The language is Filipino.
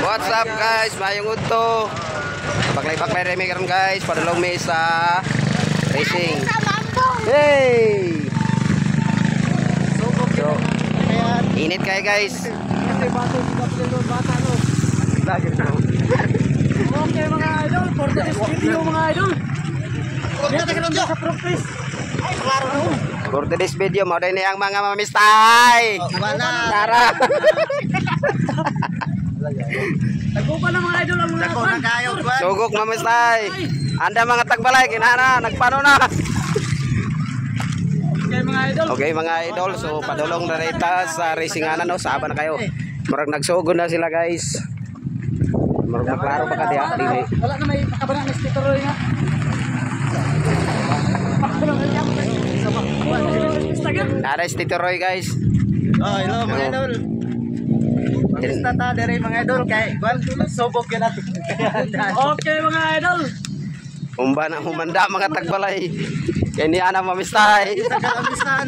What's up guys? Mayong udto. Paglay-paglay remi karon guys, padulong mi sa racing. Hey! So, init kayo guys. Okay mga idol, for this video mga idol. Sa practice. For today's video, mo din ang mga mamistay. Tara. Nagbuka na mga idol ang mga fan. Sugok mamistay. Anda mga tagbalay kinana, nagpano na. Okay mga idol. Okay mga idol, so padulong na rita sa racinganan no, saba na kayo. Murag nagsugod na sila guys. Murag maklaro pa ka diha dili. Wala na may pakabanang na sticker roy nga. Nara Titoroy guys. Oh, hello mga idol. Basta ta dere mga idol kay kwan subok yun natin. Okay mga idol. Umba na humanda mga tagbalay. Kaya ni ana mamistay. Sa kalamisan.